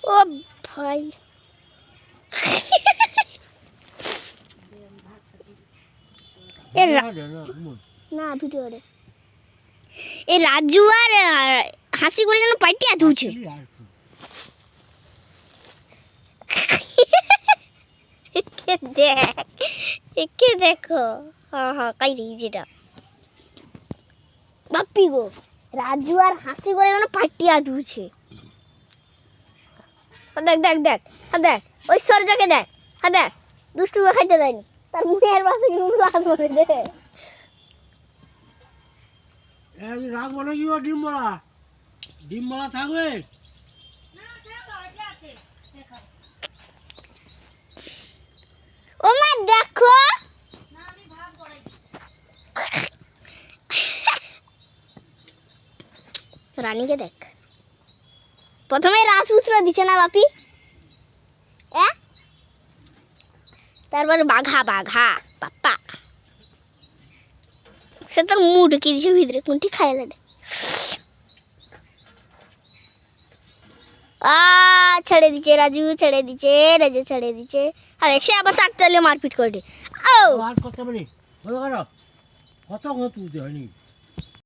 ও ভাই না ভিডিও রে এই রাজু আর হাসি করে যেন পাইটিয়া ধুছে একে দেখো হ্যাঁ কাই রে যেটা বাপ্পি গো রাজু আর হাসি করে যেন পাইটিয়া ধুছে দেখ দেখ দেখ দেখ ওই সরজাকে দেখ দেখ দুষ্টু খাইতে দেয়নি তার মুখের পাশে কিন্তু রাগ করে দে এই রাখবো না কি ডিম বড়া থাকবে ও মা দেখো রানীকে দেখ প্রথমে রাজপুত্র দিছে না বাপি তারপর বাঘা বাঘা পাপ্পা সে তোর মুখ ঢুকিয়ে দিছে ভিতরে কোনটি খাইলে ছেড়ে দিচ্ছে রাজু ছেড়ে দিচ্ছে রাজু ছেড়ে দিচ্ছে আর সে আবার তার চলে মারপিট করে আর কত বলি কত তুলতে হয়নি